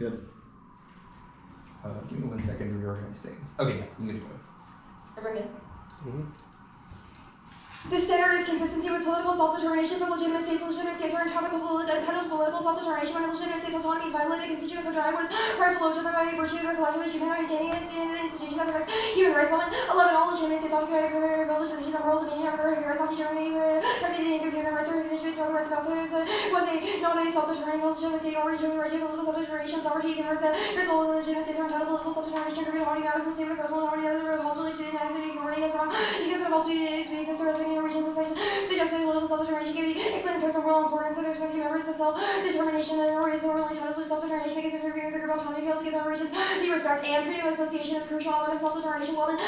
good. Give me 1 second to reorganize things. Okay, yeah, you can go. Everyone good? Mm-hmm. This standard is consistency with political self-determination from legitimate states. Legitimate states are entitled to political self-determination when legitimate states' autonomy is violated. Constituents are denied what is rightful to them by virtue of their collective achievement of maintaining the institution that protects human rights. 11. All legitimate states occupy privileged position of moral dominion over their rights, generally protecting the human rights or constituents or the rights of outsiders. Was not a self-determining legitimate state already enjoying the right to political self-determination. Sovereignty converts the principle of legitimate states are entitled to political self-determination. Group autonomy matters in the same way personal autonomy of the possibility to the United States ignoring is wrong because it also experiences regions and suggesting political self-determination can be explained in terms of moral importance of their respective members of self-determination and their reason morally entitled to self-determination because interfering with the group autonomy fails to give them regions the respect and freedom of association is crucial element of self-determination. 11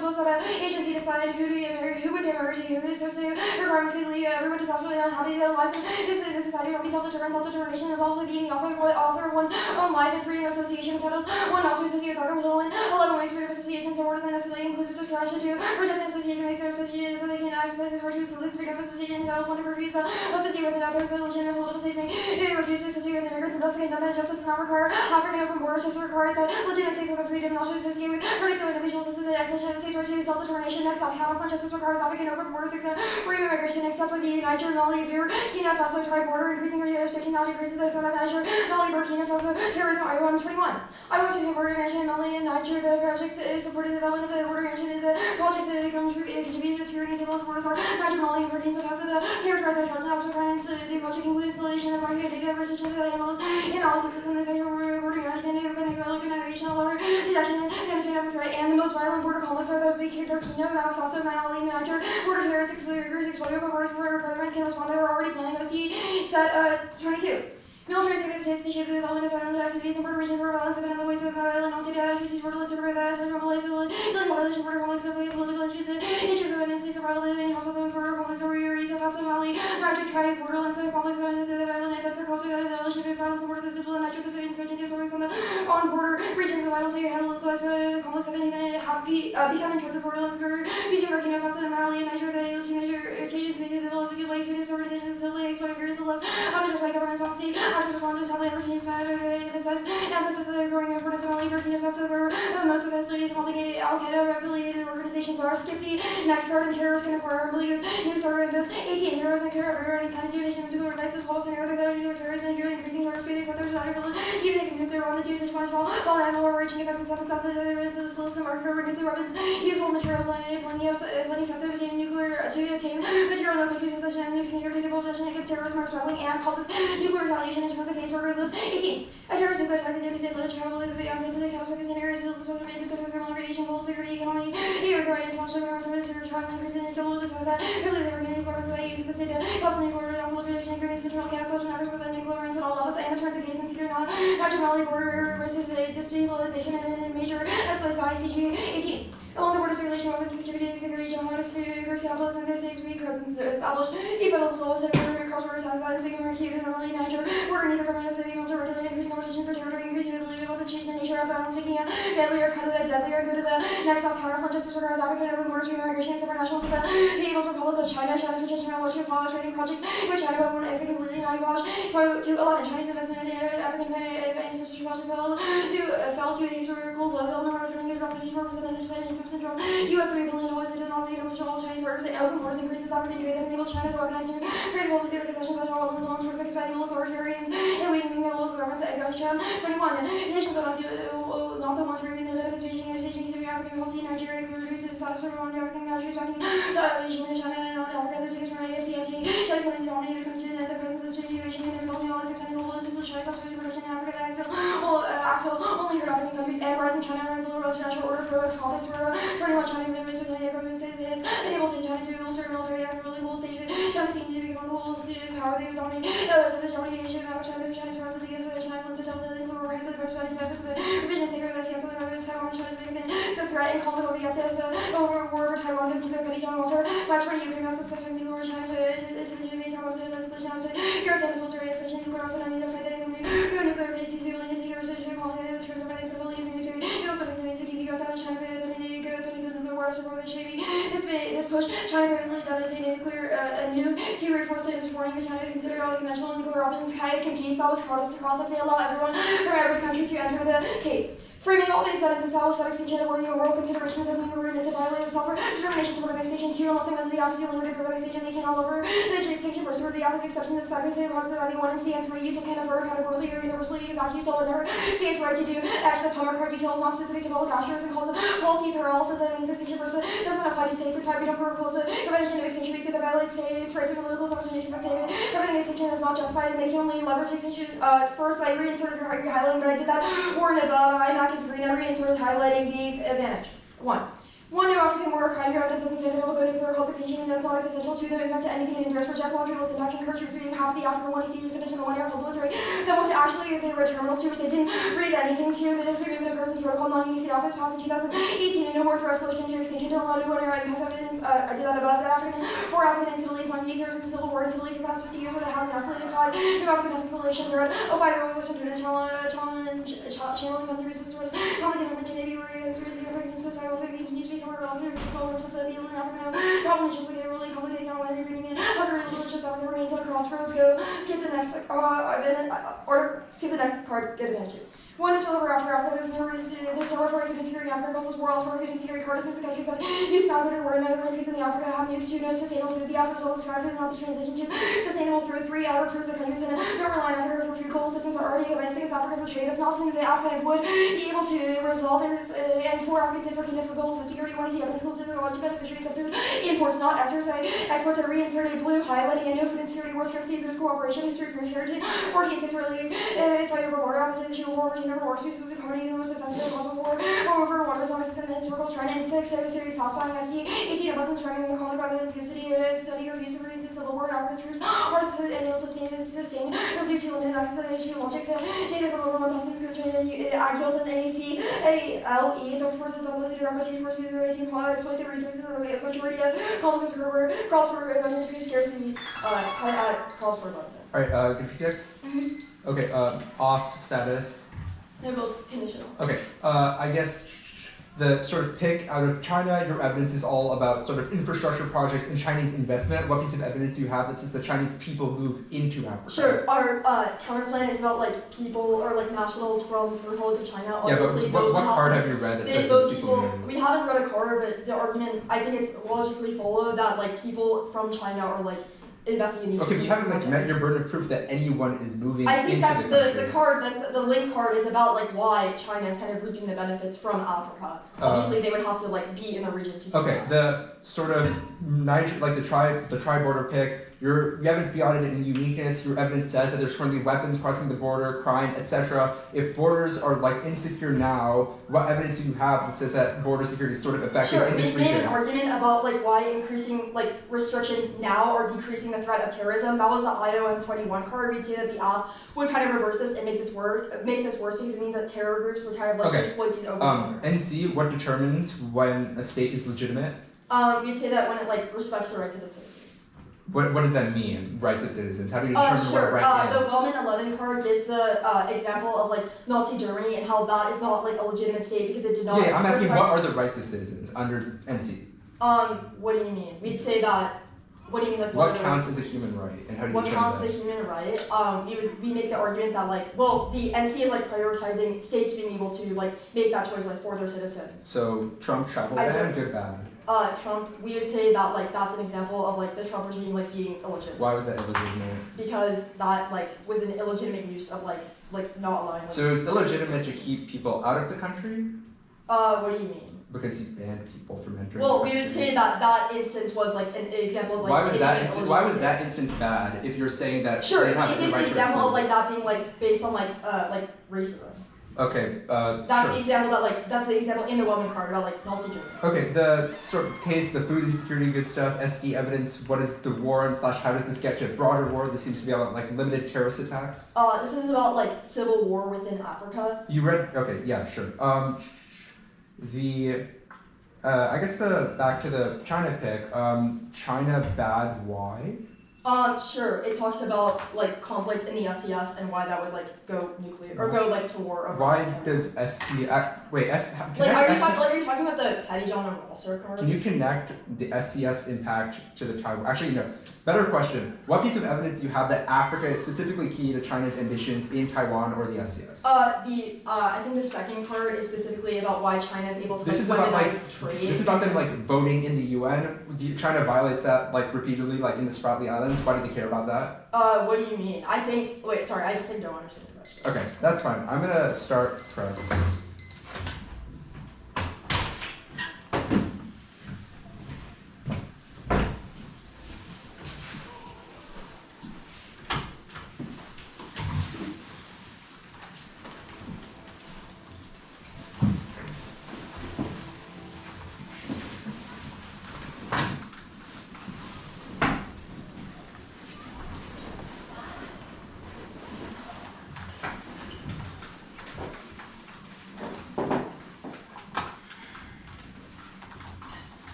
supposed that an agency decide who would get married to whom the associated requirements could leave everyone dissatisfied and unhappy. The lives in this society will be self-determined. Self-determination involves being the author of one's own life and freedom of association entitles one not to associate with other with 11 ways freedom of association so what is necessarily inclusive to to reject an association makes their association so they can exercise his virtue. So this freedom of association entails one to refuse to associate with another. So legitimate political states may refuse to associate with immigrants and thus condemn that justice does not require African open borders. Just requires that legitimate states have the freedom not to associate with particular individuals. This is the extension of states' right to self-determination. Next on counterplan justice requires African open borders except free immigration except for the Niger, Mali, Burkina Faso tribe border. Increasing restriction not increases the threat of Niger, Mali, Burkina Faso terrorism. Iowa 21. Iowa to border management in Mali and Niger. The projects supported the development of the border management. The projects contributed to security and stability borders are Niger, Mali, and Burkina Faso. The characterized by intelligent observation finance. The project includes installation of market data research and analysis and the border management, urban navigation, alarm detection, management of threat, and the most violent border conflicts are the Burkina Faso, Mali, Niger. Border terrorist groups exploiting open borders where programs can respond to are already planning OC set 22. Military states the shape of the development of violent activities in border region for violence and other ways of violent also to use borderlands to prevent violence from killing population border conflict political issues of the states of violent and also the border conflicts over Rees, Faso, Mali, Niger tribe borderlands and conflicts of the violent events are caused by the violation of violence and borders of visible and Niger Pacific insurgencies on border regions of violence may have localized conflicts have become intrusive borderlands between Burkina Faso and Mali and Niger. The stages may develop ways to this organization solely exploiting areas of less objects by governments of state. Actors want to tell the opportunities matter, emphasis of the growing importance of Mali, Burkina Faso, where most of the facilities involving Al-Qaeda-affiliated organizations are skippy, next guard, and terrorists can acquire and use new sort of windows. 18. Terrorists and care of any time to nation nuclear devices, false and other nuclear terrorists, and increasing large scales of their village, even if nuclear weapons used to punch while animal or reaching offensive weapons after the solicit market for nuclear weapons, usable material, plenty sensitive to attain material, no country possession, and use security possession against terrorism or struggling and causes nuclear retaliation. Was the case for those 18. A terrorist nuclear attack in the state literature travel with the unprecedented catastrophes in areas of social media, social criminal radiation, global security, economy, irregular international government, service travel, increasing in double just that. Clearly, they were getting nuclear by use of the state to help nuclear proliferation, increasing central gas, social networks with nuclear runs at all levels, and it turns the case in secure Niger Mali border versus destabilization and major escalation ICG 18. Along the border circulation weapons contributing to security, general for example, in the states we presence established a federal solution for cross-border ties by the same American Mali, Niger, border neither government city able to regulate increasing competition for territory, increasing the ability of weapons change the nature of violence, making it deadlier, go to the next top counterfront justice requires African open borders for immigration except for nationals of the People's Republic of China. China's intention of watching polish trading projects which China will is a completely non-abolished. So to 11, Chinese investment in African infrastructure projects fell to a historical level, no more returning his reputation for representation syndrome. U.S. $3 billion is denominated with all Chinese workers and open borders increases African trade that enables China to weaponize new trade policy of concession by all loans towards expandable authoritarians and weakening the local governments against China. 21. Nations are not the ones reaping the benefits reaching of African policy. Nigeria reduces the status of African countries backing Asian and China and Africa. The biggest from AFCFTA. China's money is dominated the country and the presence of situation and their building all this expanding global industry. China's substitute production in Africa that axle only heard African countries and rising China runs the world international order products complex for 21 China members of the neighborhood states it is enabled in China to bolster military after ruling global stage. China seems to become a global power. They would dominate domination of China. China's rest of the US of China plans to tell the global rights of the diversified members of the division sacred that the members Taiwan China's been so threat and conflict over the US over war over Taiwan because nuclear petty John Walter by 20 Ukraine has such a nuclear China to make Taiwan to the resolution also European military association nuclear also not need to fight that nuclear cases to be willing to take a resolution of quality of the terms of the civil using nuclear. It also makes to keep the US out of China nuclear war support the Navy. This push China permanently detonated a new two-grade force status warning China to consider all conventional nuclear weapons can peace that was cross that they allow everyone from every country to enter the case. Framing all these sentences established that extinction of worthy of world consideration doesn't mean we're to violate self-determination to prevent extinction 2 unless they meant the opposite limited prevent extinction they can all over the extinction first or the opposite exception to the second positive value 1 and C and 3 util can affirm categorically or universally exact util and never say it's right to do X the power card util is not specific to public actors and calls it policy paralysis that means extinction first doesn't apply to states and we don't propose a prevention of extinction because that violates states rights of political self-determination but say preventing extinction is not justified and they can only leverage extinction first I reinserted your highlighting but I did that word above IMAC is green and reinserted highlighting the advantage. 1 new African war crime evidence doesn't say that it will go nuclear cause extinction and that's not existential. 2 the impact to anything in interest for Jeff Walker was impact encourage reading half the African 1 EC definition of 1 year military that was actually they were terminals to but they didn't read anything to the freedom of person protocol non-UC office passed in 2018 and no more for escalation to extinction don't allow to 1 year impact evidence I did that above the African 4 African installations on unique years of civil war installation for the past 50 years but it hasn't escalated 5 new African installation threat 5 year was to channeling funds resources complicated mention maybe where it's raising African society will continues to be somewhere around 50% of the in Africa combinations like a really complicated kind of way reading it has a really delicious African remains at a crossroads go skip the next or skip the next card get an 1 is over after there's no reason there's no for food security Africa Brussels world for food security cards the countries have nukes now go to where another countries in the Africa have nukes to no sustainable food the Africa will describe is not the transition to sustainable food 3 outer proves the countries in a don't rely on Africa for food coal systems are already advanced against Africa for trade that's not something that Africa would be able to resolve there's and 4 African states are difficult food security 1 is the evidence goes to the large beneficiaries of food imports not exports are reinserted blue highlighting and no food insecurity war scarcity proves cooperation history proves heritage 14 6 really fight over water opposite the war remember war species of comedy the most essential cause of war over water resources and the historical trend and 6 series pacifying ST 18 of lessons running the conflict rather than scarcity study or use of reasons civil war African troops are and able to sustain don't do too limited access to the issue logics data from over 1,000 IQLs and AEC ALE the forces that will do repetition force be ready to exploit the resources of the majority of conflicts occur calls for abundant scarcity calls for abundant. Alright, good for 6? Mm-hmm. Okay, off status. They're both conditional. Okay, I guess the sort of pick out of China, your evidence is all about sort of infrastructure projects and Chinese investment. What piece of evidence do you have that says the Chinese people move into Africa? Sure, our counterplan is about like people or like nationals from the Republic of China. Obviously, yeah, but what card have you read that says those people move? We haven't read a card, but the argument, I think it's logically followed that like people from China are like investing in these. Okay, but you haven't like met your burden of proof that anyone is moving. I think into that's the card. That's the link card is about like why China is kind of reaping the benefits from Africa. Obviously, they would have to like be in the region to. Okay, the sort of the tri-border pick. You haven't fielded it in uniqueness. Your evidence says that there's currently weapons crossing the border, crime, etc. If borders are like insecure now, what evidence do you have that says that border security is sort of effective in this region? We made an argument about like why increasing like restrictions now are decreasing the threat of terrorism. That was the IOM21 card. We'd say that the app would kind of reverse this and make this worse. It makes this worse because it means that terror groups would kind of like exploit these open borders. NC, what determines when a state is legitimate? We'd say that when it like respects the rights of its citizens. What does that mean, rights of citizens? How do you determine what a right is? The Wellman 11 card gives the example of like Nazi Germany and how that is not like a legitimate state because it did not. Yeah, I'm asking what are the rights of citizens under NC? What do you mean? We'd say that. What do you mean like what counts as a human right and how do you determine that? What counts as a human right? We make the argument that like the NC is like prioritizing states being able to like make that choice like for their citizens. So Trump travel ban, good bad. Trump, we would say that like that's an example of like the Trump regime like being illegitimate. Why was that illegitimate? Because that like was an illegitimate use of like not allowing. Like, so it's illegitimate to keep people out of the country? What do you mean? Because he banned people from entering. Well, we would say that instance was like an example of like. Why was that instance bad? If you're saying that. Sure, it gives the example of like that being like based on like racism. Okay. That's the example that's the example in the Wellman card about like Nazi Germany. Okay, the sort of case, the food insecurity, good stuff, SD evidence. What is the war and / how does this get to a broader war? This seems to be about like limited terrorist attacks. This is about like civil war within Africa. You read? Okay, yeah, sure. I guess back to the China pick. China bad. Why? Sure. It talks about like conflict in the SCS and why that would like go nuclear or go like to war. Over why does SC? Wait, Like, are you talking about the Patty John and Rosser card? Can you connect the SCS impact to the Taiwan? Actually, no. Better question. What piece of evidence do you have that Africa is specifically key to China's ambitions in Taiwan or the SCS? I think the second card is specifically about why China is able to trade. This is about them voting in the UN. China violates that repeatedly, in the Spratly Islands. Why do they care about that? What do you mean? I just don't understand the question. Okay, that's fine. I'm gonna start prep.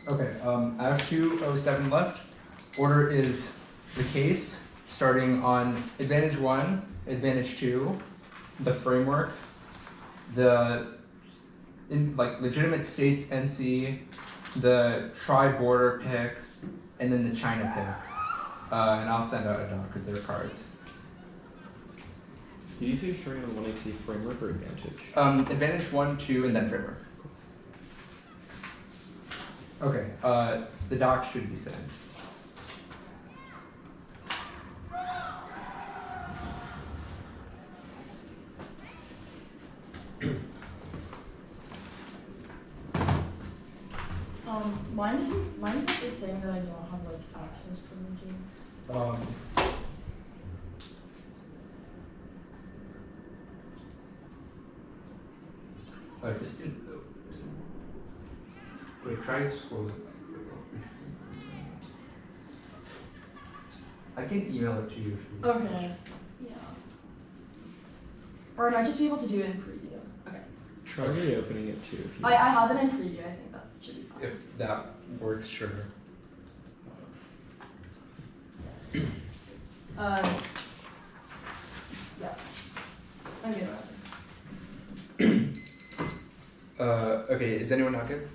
Okay, I have 207 left. Order is the case, starting on advantage 1, advantage 2, the framework, the legitimate states NC, the tri-border pick, and then the China pick. And I'll send out a doc because they're cards. Did you say you're starting on 1AC framework or advantage? Advantage 1, 2, and then framework. Okay, the doc should be sent. Mine is saying that I don't have access privileges. Just do. Wait, try to scroll it. I can email it to you. Okay. Yeah. Or would I just be able to do it in preview? Okay. Try reopening it too. If you I have it in preview. I think that should be fine. If that works, sure. Yeah. I'm good. Okay, is anyone not good?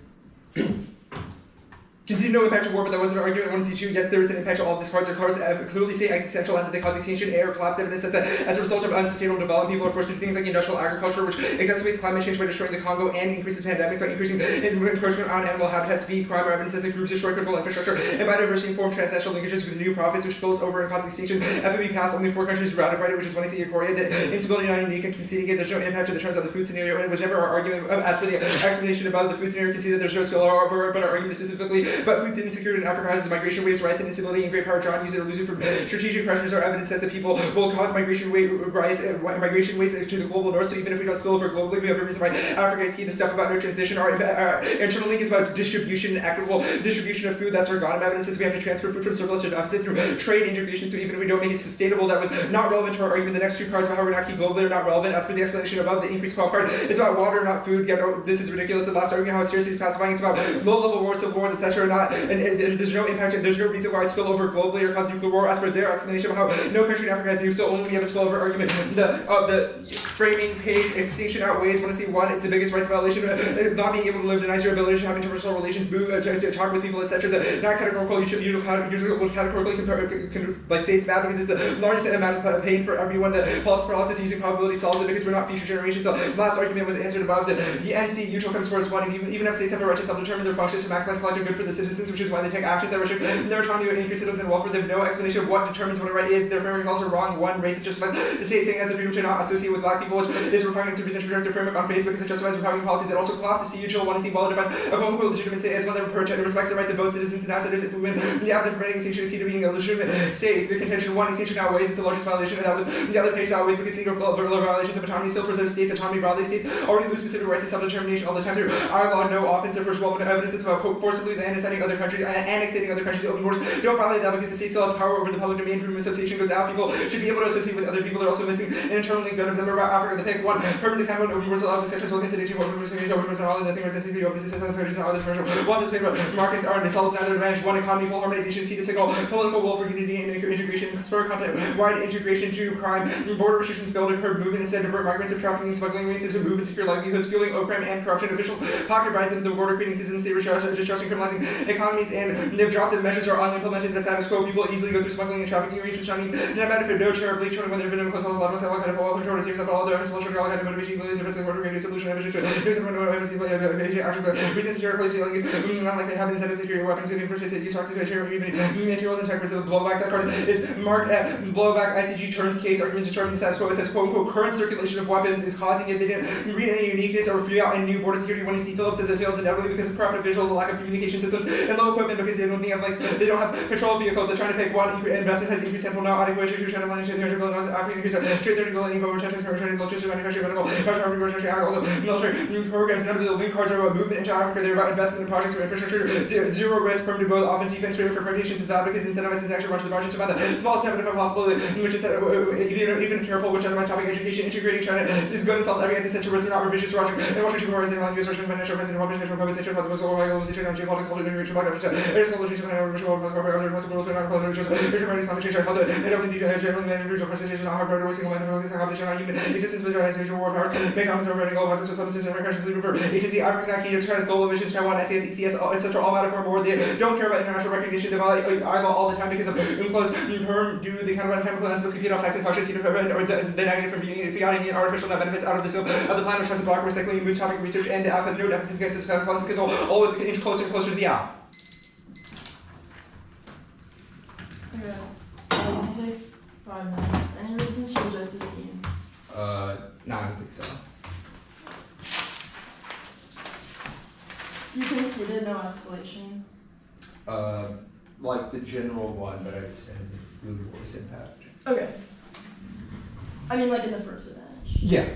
Concede no impact to war, but that wasn't an argument. 1C2, yes, there is an impact to all of these cards. The cards clearly say existential and that they cause extinction, air, collapse. Evidence says that as a result of unsustainable development, people are forced to do things like industrial agriculture, which exacerbates climate change by destroying the Congo and increases pandemics by increasing encroachment on animal habitats. B, crime or evidence says that groups destroy critical infrastructure and biodiversity and form transnational linkages with new profits, which spills over and causes extinction. FMB passed, only 4 countries ratified it, which is 1C Korea. The instability not unique and conceding it. There's no impact to the terms of the food scenario, and it was never our argument. As for the explanation above the food scenario, concede that there's no spillover, but our argument specifically, but food insecurity in Africa causes migration waves, riots, and instability, and great power drawn, use it or lose it from strategic pressures. Our evidence says that people will cause migration riots, migration waves to the global north. So even if we don't spill over globally, we have a reason why Africa is key. The stuff about no transition, our internal link is about distribution, equitable distribution of food. That's our God evidence says we have to transfer food from surplus to deficit through trade integration. So even if we don't make it sustainable, that was not relevant to our argument. The next 2 cards about how we're not key globally are not relevant. As for the explanation above, the increased call card is about water, not food. This is ridiculous. The last argument how scarcity is pacifying. It's about low-level wars, civil wars, etc. Not and there's no impact. There's no reason why it spill over globally or cause nuclear war. As for their explanation of how no country in Africa has use, so only we have a spillover argument. The framing page extinction outweighs 1C1. It's the biggest rights violation. Not being able to live denies your ability to have interpersonal relations, to talk with people, etc. The not categorical usually will categorically say it's bad because it's the largest amount of pain for everyone. The pulse paralysis using probability solves it because we're not future generations. The last argument was answered above. The NC usual comes first 1. Even if states have a right to self-determine their functions to maximize collective good for the citizens, which is why they take actions that restrict their autonomy and increase citizen welfare. They have no explanation of what determines what a right is. Their framework is also wrong. 1, race justifies the state saying has the freedom to not associate with black people, which is requiring to present restrictive framework on Facebook because it justifies Republican policies. It also collapses to usual 1C while it defines a quote-unquote legitimate state as one that respects the rights of both citizens and outsiders. If we win the other preventing extinction is seen to being a legitimate state, the contention 1 extinction outweighs its the largest violation, and that was the other page outweighs because violations of autonomy still preserve states. Autonomy broadly states already lose specific rights to self-determination all the time through our law. No offense. Their first well-known evidence is about quote forcibly annexating other countries, open borders. Don't violate that because the state still has power over the public domain. Freedom of association goes out. People should be able to associate with other people. They're also missing an internal link. None of them are about Africa. The pick 1 permanently kind of open borders allows the sexual consideration open borders and all the things that open systems and prejudice and all this commercial. Once it's paper markets are and sells another advantage. 1 economy, full harmonization, see the signal, political will for unity and integration, spur content, wide integration to crime, border restrictions build a curb movement instead divert migrants of trafficking, smuggling means to move and secure livelihoods, fueling crime and corruption. Officials pocket rights in the border, creating citizen state destruction, criminalizing economies, and they've dropped the measures are unimplemented. The status quo. People easily go through smuggling and trafficking range, which means no benefit, no terror, bleach, when they've been in close health, level, all kind of all control, series of all the others, social, all kind of motivation, abilities, differences, border radio solution, emission, news of no action, reasons to closely like not like they have incentives to secure weapons, shooting for use materials and types of blowback. That card is marked at blowback. ICG turns case arguments determining the status quo. It says quote unquote current circulation of weapons is causing it. They didn't read any uniqueness or figure out any new border security. When you see Phillips says it fails inevitably because of corrupt officials, a lack of communication systems, and low equipment because they don't have like they don't have patrol vehicles. They're trying to pick one investment has increased tenfold now. Adequate issue trying to manage $300 billion African increase trade 30 billion over tensions for electricity manufacturing medical also military programs. None of the link cards are about movement into Africa. They're about investing in projects for infrastructure, zero risk, firm to both offense, defense, favor for accreditations of advocates, incentivize and actually run to the margins to find the smallest negative possibility, which is even careful, which undermines topic education, integrating China is good and tells every existential risk, not revisions to Russia, and Washington for rising language, Russian financial president, Robert compensation for the most overall globalization, and geopolitics, all the integration, black Africa, there's globalization, and original passport, other possible rules, not political issues, there's Islamic change, how the generally managed regional presentation, not hard, right, single man, focus on competition, not human existence with organization, war power, make comments over global access to substances, and recursions, leading for agency, Africa's not key to China's global emissions, Taiwan, SAS, ECS, etc., all matter for more. They don't care about international recognition. They violate ILO all the time because of unclosed term due the kind of chemical and compete off taxing functions to prevent or the negative from being fiating artificial net benefits out of the scope of the plan, which has to block recycling, mood topic research, and the app has no deficits against its funds because always inch closer and closer to the app. Okay. Only 5 minutes. Any reasons to reject the team? No, I don't think so. You conceded no escalation. Like the general one, but I just said the food voice impact. Okay. I mean, like in the first advantage. Yeah.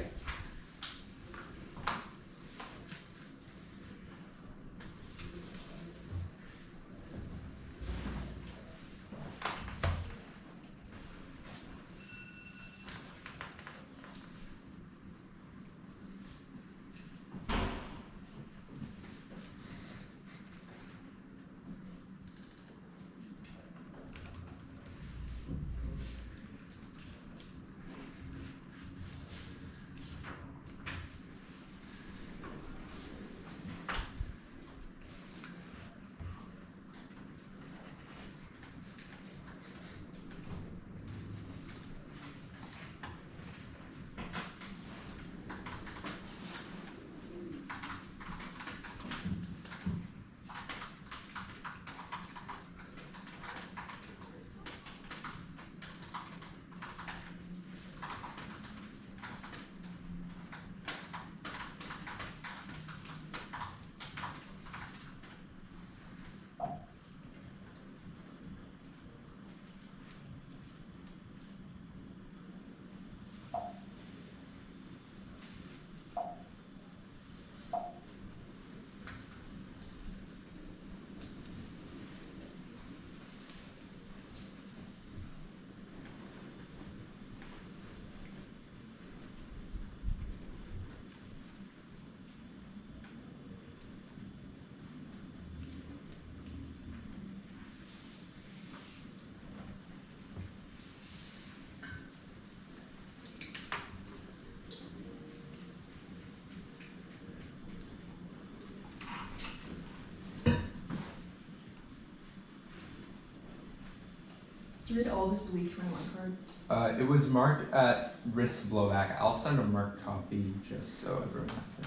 Did all this bleak 21 card? It was marked at risk blowback. I'll send a marked copy just so everyone has it.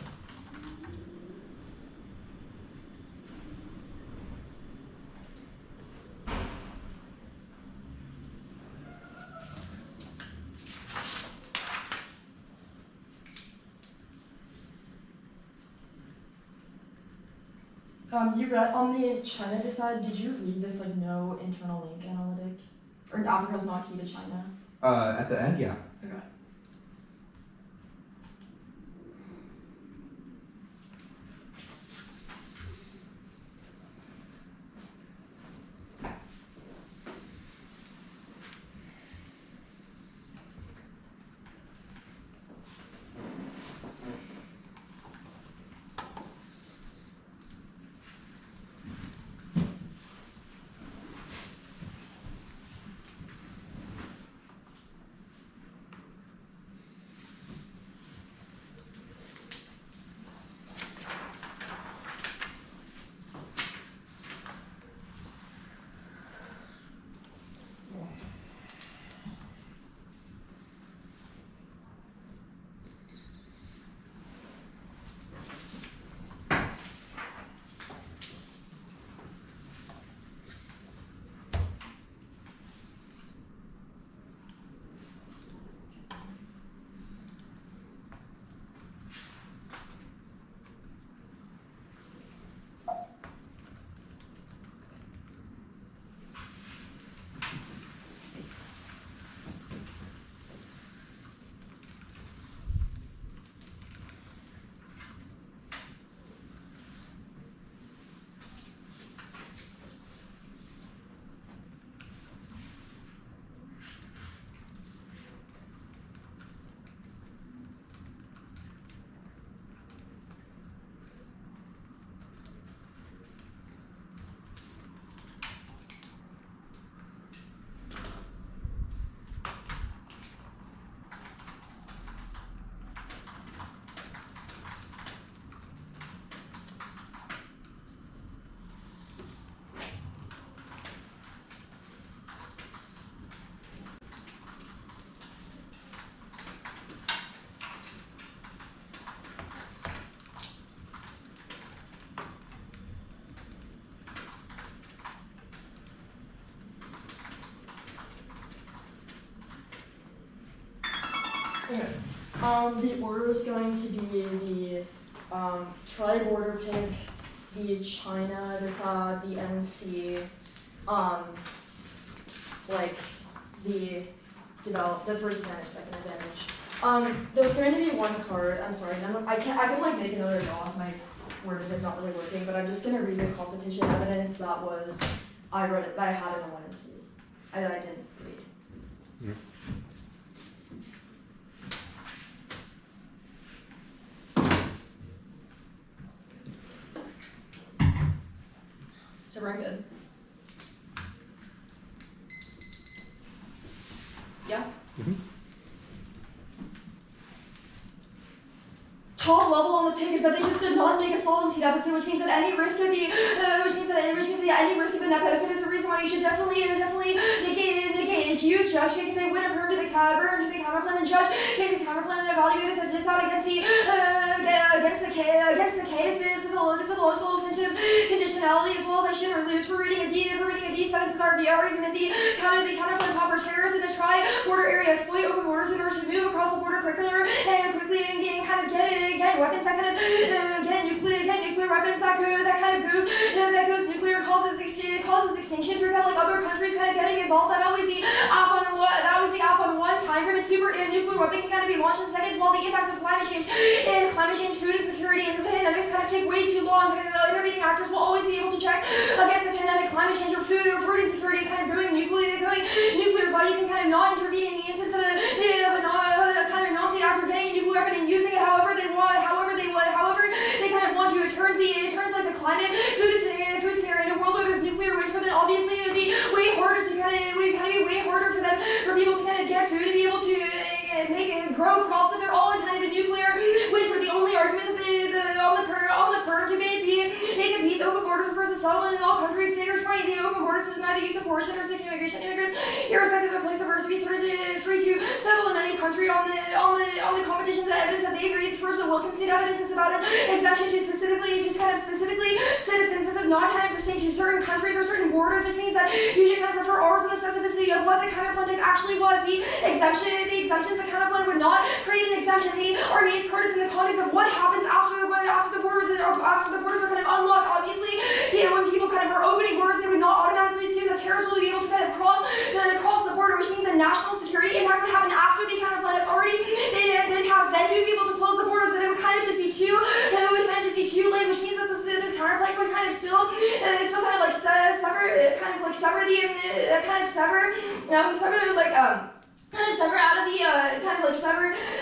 You read on the China side, did you read this like no internal link analytic? Or Africa's not key to China? At the end, yeah. Okay. Okay. The order is going to be the tri-border pick, the China, the NC, like the first advantage, second advantage. There's going to be one card. I'm sorry, I can like make another doc. My word is like not really working, but I'm just gonna read the competition evidence that I had in the one and two, that I didn't read. Yeah. So we're good. Yeah? Mm-hmm. Top level on the pick is that they just did not make a solvency deficit, which means that any risk of the any risk of the net benefit is the reason why you should definitely negate use judge if they would have heard to the counterplan and judge take the counterplan and evaluate it as a discount against the case. This is a logical incentive conditionality as well as I should or lose for reading a D7 star via argument the counterplan popper terrorists in the tri-border area exploit open borders in order to move across the border quickly and kind of get weapons that kind of get nuclear weapons that goes nuclear causes extinction through kind of like other countries kind of getting involved. That was the alpha one time frame. It's super nuclear weapon can kind of be launched in seconds while the impacts of climate change, food insecurity, and the pandemics kind of take way too long. Intervening actors will always be able to check against the pandemic, climate change, or food insecurity kind of going nuclear, but you can kind of not intervene in the instance of a kind of non-state actor getting a nuclear weapon and using it however they kind of want to. It turns like the climate food scenario in a world where there's nuclear winter, then obviously it would be way harder for people to kind of get food to be able to make and grow crops if they're all in kind of a nuclear winter. The only argument that on the perm debate, they compete open borders versus to settlement in all countries. Standard 20, the open borders to deny the use of coercion or seeking immigration. Immigrants, irrespective of place of birth, to be free to settle in any country on the competitions and evidence that they agree. First, the Wilkins state evidence is about an exemption to specifically citizens. This is not kind of distinct to certain countries or certain borders, which means that you should kind of prefer ours to the specificity of what the counterplan text actually was. The exemptions, the counterplan would not create an exemption. They are made curtis in the context of what happens after the borders are kind of unlocked. Obviously, when people kind of are opening borders, they would not automatically assume that terrorists will be able to kind of cross the border, which means a national security impact would happen after the counterplan has already been passed. Then you'd be able to close the borders, but it would kind of just be too late, which means this counterplan would kind of still kind of like sever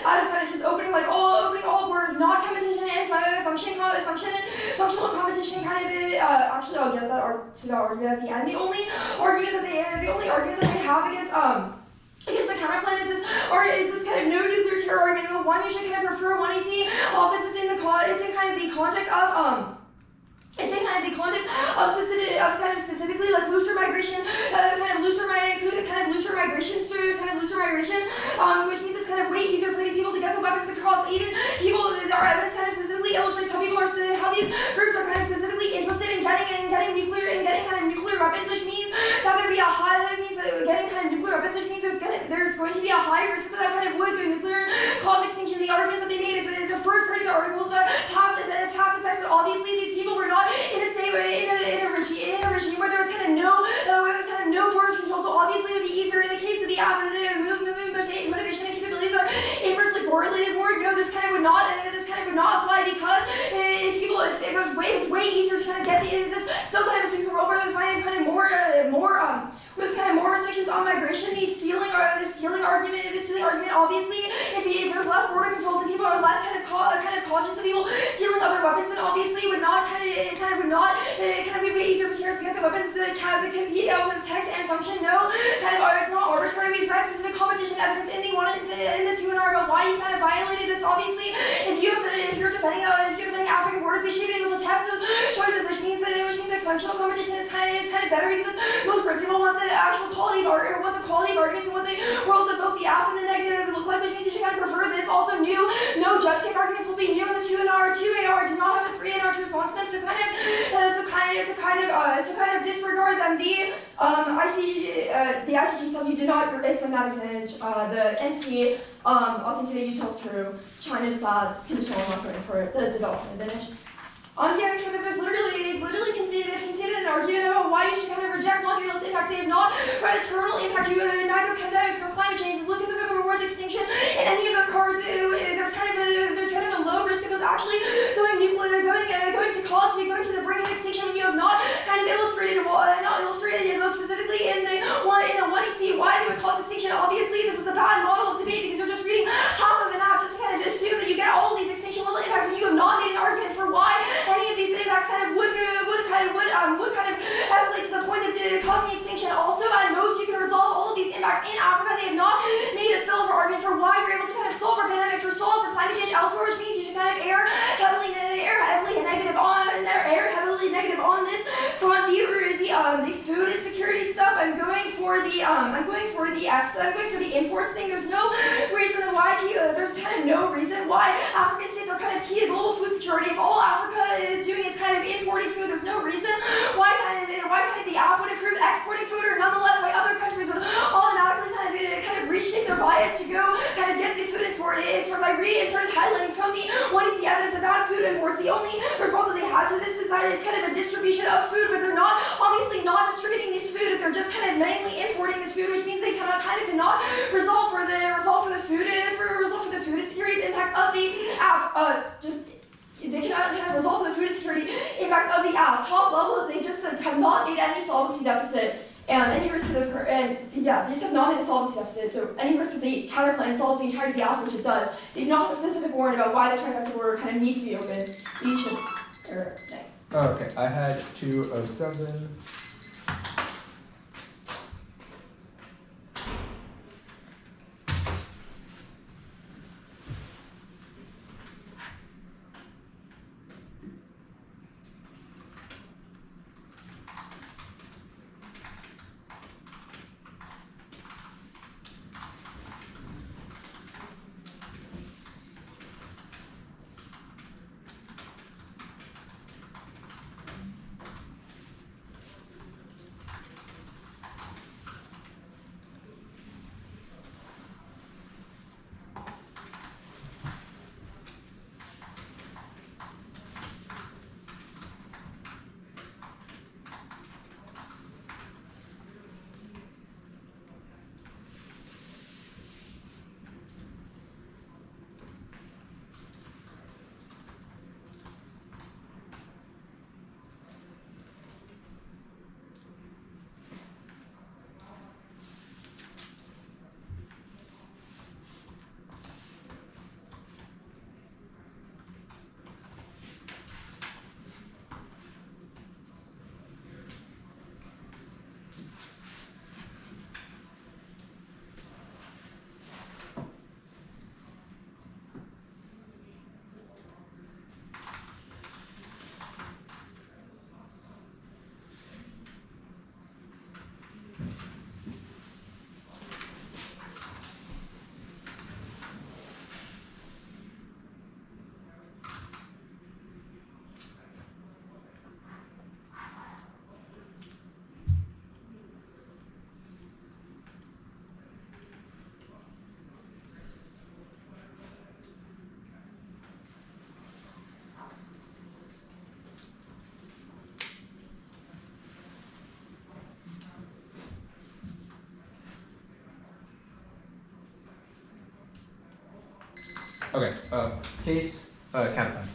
out of just opening all borders, not competition and functional competition kind of actually I'll get to that argument at the end. The only argument that they have against the counterplan is this kind of no nuclear terror argument. But one you should kind of prefer one you see offense. It's in kind of the context of specifically like looser migration, looser migration, which means it's kind of way easier for these people to get the weapons across. Even people, our evidence kind of physically illustrates how these groups are kind of physically interested in getting nuclear weapons, which means that getting kind of nuclear weapons, which means there's going to be a high risk that kind of would nuclear cause extinction. The arguments that they made is that the first part of the article is about past effects, but obviously these people were not in a regime where there was kind of no borders control. So obviously it would be easier in the case of the movement motivation and capabilities are inversely correlated more. No, this kind of would not apply because it was way easier to kind of get this still kind of assumes a world where there's kind of more restrictions on migration. The stealing argument, obviously, if there's less border controls and people are less kind of cautious of people stealing other weapons, then obviously would not be way easier for terrorists to get the weapons to compete with text and function. No, it's not arbitrary. We've read specific competition evidence in the 2 and R about why you kind of violated this. Obviously, if you're defending African borders, we should be able to test those choices, which means that functional competition is kind of better because it's most predictable what the actual quality of arguments and what the worlds of both the aff and the negative look like, which means you should kind of prefer this. Also, no judge kick arguments will be new in the 2 and R. 2AR do not have a 3 and R to respond to them, so kind of disregard them. The ICG stuff you did not extend that advantage. The NC, I'll consider details true. China is conditional on for the development advantage. I'm getting sure that they've literally conceded an argument about why you should kind of reject non-realist impacts. They have not read a terminal impact to neither pandemics nor climate change. Look at the reward extinction in any of their cards. There's kind of a low risk of those actually going nuclear, going to cause you going to the brink of extinction when you have not kind of illustrated those specifically in the one you see why they would cause extinction. Obviously, this is a bad model of debate because you're just reading half of an app just to kind of assume that you get all of these extinction level impacts when you have not made an argument for why any of these impacts kind of would escalate to the point of causing extinction. Also, at most, you can resolve all of these impacts in Africa. They have not made a spillover argument for why you're able to kind of solve for pandemics or solve for climate change elsewhere, which means you should kind of err heavily negative on this front. The food insecurity stuff. I'm going for the imports thing. There's no reason why there's kind of no reason why African states are kind of key to global food security. If all Africa is doing is kind of importing food, there's no reason why the app would improve exporting food, or nonetheless why other countries would automatically kind of reshape their bias to go kind of get the food imported. So as I read, it started highlighting from the what is the evidence about food imports. The only response that they had to this is that it's kind of a distribution of food, but they're not obviously not distributing this food if they're just kind of mainly importing this food, which means they kind of cannot resolve for the food insecurity impacts of the app. They cannot kind of resolve the food insecurity impacts of the app. Top level, they just have not made any solvency deficit. And any risk of they just have not made a solvency deficit, so any risk that the counterplan solves the entirety of the app, which it does, they do not have a specific warrant about why the trifecta order kind of needs to be open. Okay, I had 207. Okay. Case counterplan.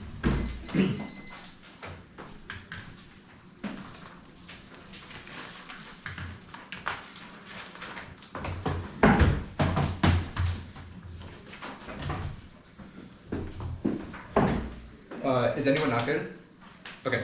Is anyone not good? Okay.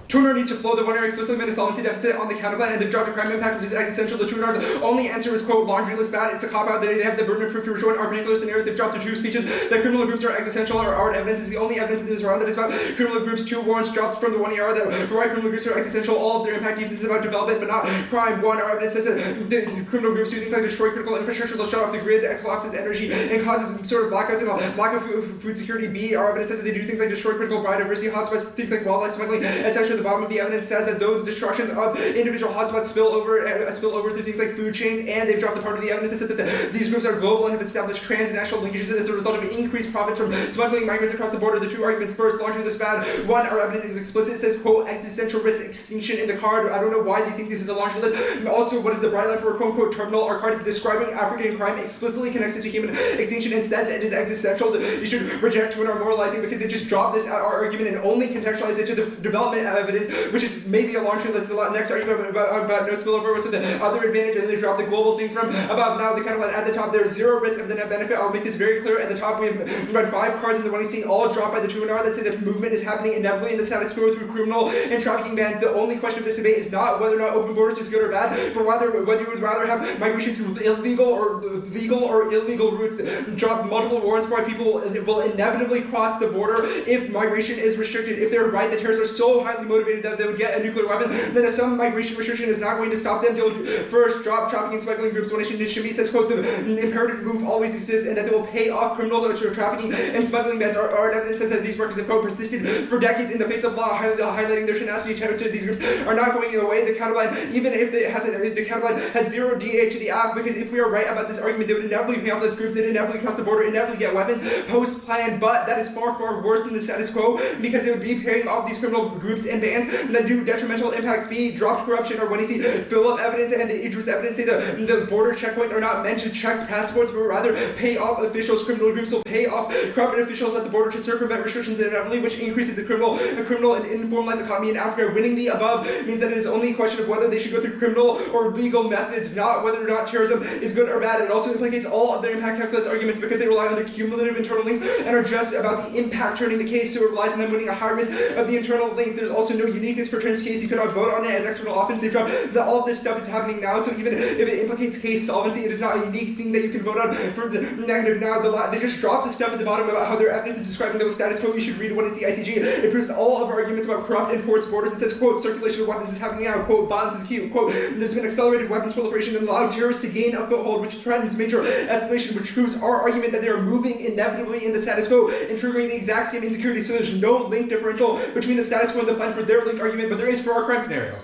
Tuner needs to flow the one-year explicitly made a solvency deficit on the counterplan and they've dropped a crime impact which is existential. The Tunar's only answer is, quote, laundry list bad. It's a cop-out. They have the burden of proof to rejoin our particular scenarios. They've dropped the two speeches that criminal groups are existential or our evidence is the only evidence in this round that is about criminal groups. Two warrants dropped from the 1 ER that for why criminal groups are existential. All of their impact is about development but not crime. One, our evidence says that the criminal groups do things like destroy critical infrastructure. They'll shut off the grid that collapses energy and causes sort of blackouts and lack of food security. B, our evidence says that they do things like destroy critical biodiversity hotspots, things like wildlife smuggling, etc. The bottom of the evidence says that those destructions of individual hotspots spill over through things like food chains, and they've dropped the part of the evidence that says that these groups are global and have established transnational linkages as a result of increased profits from smuggling migrants across the border. The two arguments first, laundry list bad. One, our evidence is explicit. It says, quote, existential risk extinction in the card. I don't know why they think this is a laundry list. And also, what is the bright line for a quote-unquote terminal? Our card is describing African crime explicitly connected to human extinction and says it is existential. You should reject when are moralizing because it just dropped this our argument and only contextualized it to the development of evidence, which is maybe a laundry list. A lot next argument about no spillover was the other advantage, and they dropped the global thing from above. Now they kind of like at the top there's zero risk of the net benefit. I'll make this very clear. At the top we have read 5 cards in the 1EC, all dropped by the 2NR that say that movement is happening inevitably in the status quo through criminal and trafficking bans. The only question of this debate is not whether or not open borders is good or bad, but whether you would rather have migration through illegal or legal or illegal routes. Drop multiple warrants for why people will inevitably cross the border if migration is restricted. If they're right that terrorists are so highly motivated that they would get a nuclear weapon, then if some migration restriction is not going to stop them, they'll first drop trafficking and smuggling groups. When Shimi says, quote, the imperative move always exists and that they will pay off criminal trafficking and smuggling bans. Our evidence says that these workers have, quote, persisted for decades in the face of law, highlighting their tenacity. These groups are not going away. The counterplan, even if it hasn't, the counterplan has zero DA to the app, because if we are right about this argument, they would inevitably pay off those groups, they'd inevitably cross the border, inevitably get weapons post-plan, but that is far, far worse than the status quo, because it would be paying off these criminal groups and bans that do detrimental impacts. B, dropped corruption, or when you see Phillips evidence and the Idris evidence say the border checkpoints are not meant to check passports, but rather pay off officials. Criminal groups will pay off corrupt officials at the border to circumvent restrictions inevitably, which increases the criminal and informalized economy in Africa. Winning the above means that it is only a question of whether they should go through criminal or legal methods, not whether or not terrorism is good or bad. It also implicates all of their impact calculus arguments because they rely on the cumulative internal links and are just about the impact turning the case, so it relies on them winning a high risk of the internal links. There's also no uniqueness for Trent's case. You cannot vote on it as external offense. They've dropped all of this stuff is happening now, so even if it implicates case solvency, it is not a unique thing that you can vote on for the negative now. They just dropped the stuff at the bottom about how their evidence is describing those status quo. You should read what is the ICG. It proves all of our arguments about corrupt and porous borders. It says, quote, circulation of weapons is happening now, quote, violence is acute, quote, there's been accelerated weapons proliferation and allowed terrorists to gain a foothold, which threatens major escalation, which proves our argument that they are moving inevitably in the status quo and triggering the exact same insecurity. So there's no link differential between the status quo and the plan for their link argument, but there is for our crime scenario.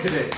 Debate.